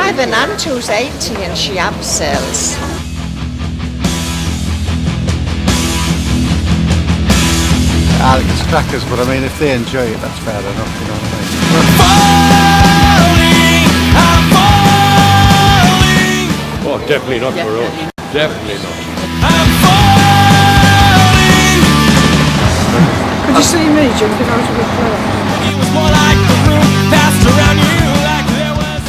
have an aunt who's 80 and she abseils. It's crackers, but I mean, if they enjoy it, that's fair enough, you know what I mean? Oh, definitely not for us. Definitely not. Could you see me jumping out of the plane?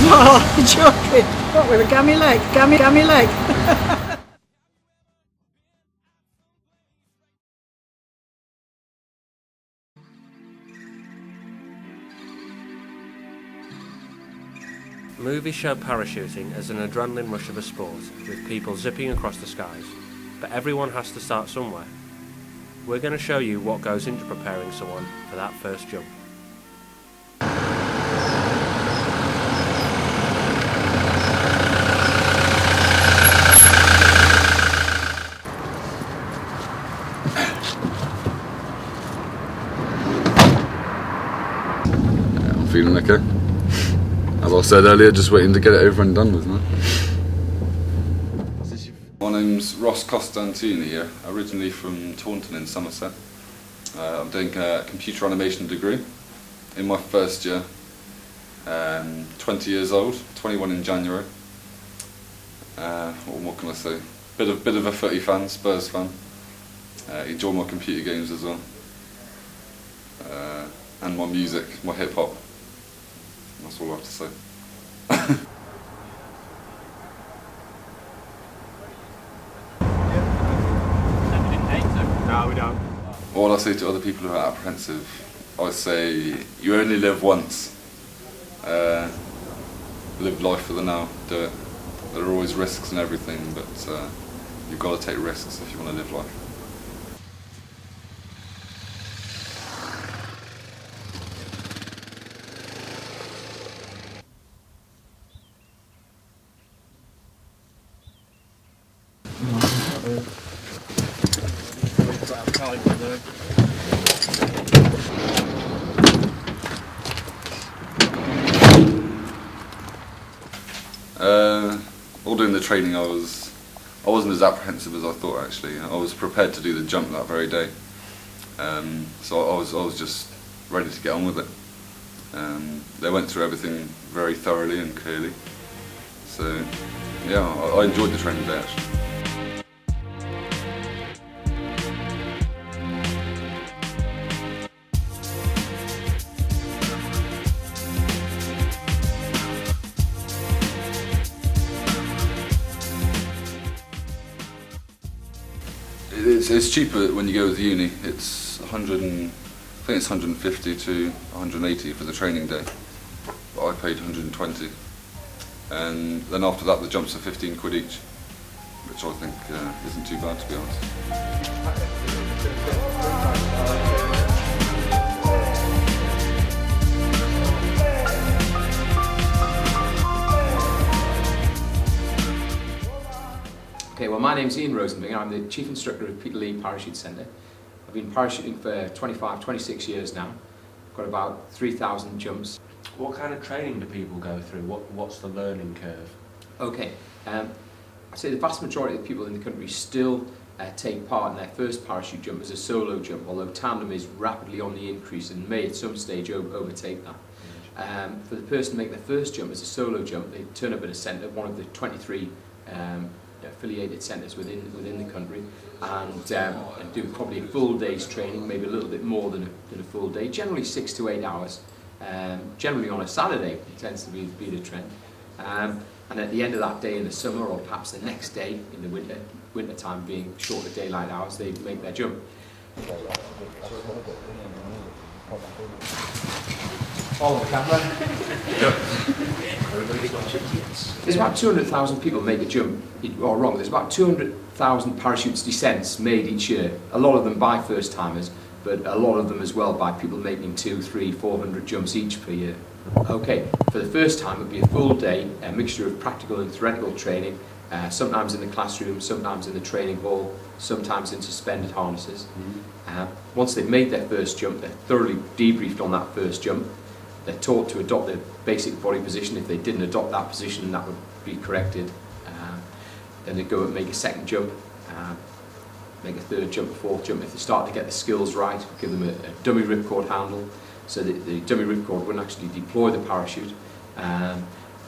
Oh, you're joking. What, with a gammy leg? Gammy leg? Movies show parachuting as an adrenaline rush of a sport, with people zipping across the skies, but everyone has to start somewhere. We're going to show you what goes into preparing someone for that first jump. I'm feeling okay. As I said earlier, just waiting to get it over and done with, man. My name's Ross Costantini here, originally from Taunton in Somerset. I'm doing a computer animation degree in my first year. 20 years old, 21 in January. What can I say? Bit of a footy fan, Spurs fan. Enjoy my computer games as well. And my music, my hip hop. That's all I have to say. No, we don't. What I say to other people who are apprehensive, I say you only live once. Live life for the now, do it. There are always risks and everything, but you've got to take risks if you want to live life. All during the training I wasn't as apprehensive as I thought actually. I was prepared to do the jump that very day. So I was just ready to get on with it. They went through everything very thoroughly and clearly. So yeah, I enjoyed the training day actually. It's cheaper when you go with uni. It's I think it's 150 to 180 for the training day. But I paid 120, and then after that the jumps are 15 quid each, which I think isn't too bad, to be honest. Okay, well, my name's Ian Rosenberg. I'm the Chief Instructor of Peterlee Parachute Centre. I've been parachuting for 26 years now. I've got about 3,000 jumps. What kind of training do people go through? What's the learning curve? Okay, I'd say the vast majority of the people in the country still take part in their first parachute jump as a solo jump, although tandem is rapidly on the increase and may at some stage overtake that. For the person to make their first jump as a solo jump, they turn up at a centre, one of the 23 affiliated centres within the country, and do probably a full day's training, maybe a little bit more than a full day, generally 6 to 8 hours, generally on a Saturday. It tends to be the trend, and at the end of that day in the summer, or perhaps the next day in the winter time, being shorter daylight hours, they make their jump. Follow the camera. There's about 200,000 people make a jump, or wrong, there's about 200,000 parachutes descents made each year. A lot of them by first timers, but a lot of them as well by people making 200, 300, 400 jumps each per year. Okay, for the first time it would be a full day, a mixture of practical and theoretical training, sometimes in the classroom, sometimes in the training hall, sometimes in suspended harnesses. Once they've made their first jump, they're thoroughly debriefed on that first jump. they're taught to adopt their basic body position. If they didn't adopt that position, that would be corrected. Then they go and make a second jump, make a third jump, a fourth jump. If they start to get the skills right, give them a dummy ripcord handle, so that the dummy ripcord wouldn't actually deploy the parachute.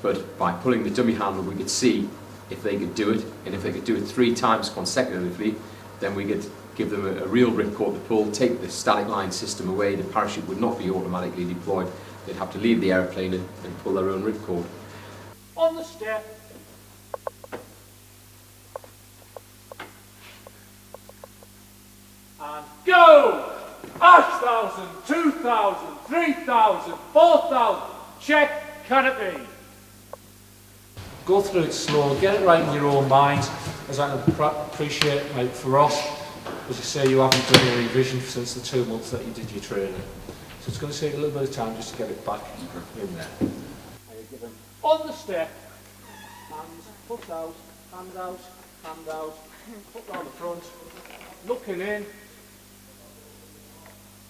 But by pulling the dummy handle, we could see if they could do it, and if they could do it 3 times consecutively, then we could give them a real ripcord to pull, take the static line system away. The parachute would not be automatically deployed. They'd have to leave the aeroplane and pull their own ripcord. On the step. And go! 1,000, 2,000, 3,000, 4,000. Check canopy. Go through it slow, get it right in your own mind, as I can appreciate, like for us, as you say, you haven't done a revision since the 2 months that you did your training. So it's going to take a little bit of time just to get it back in there. On the step, hands, foot out, hand out, hand out, foot round the front, looking in,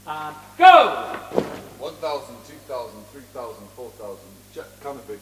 and go! 1,000, 2,000, 3,000, 4,000. Check canopy.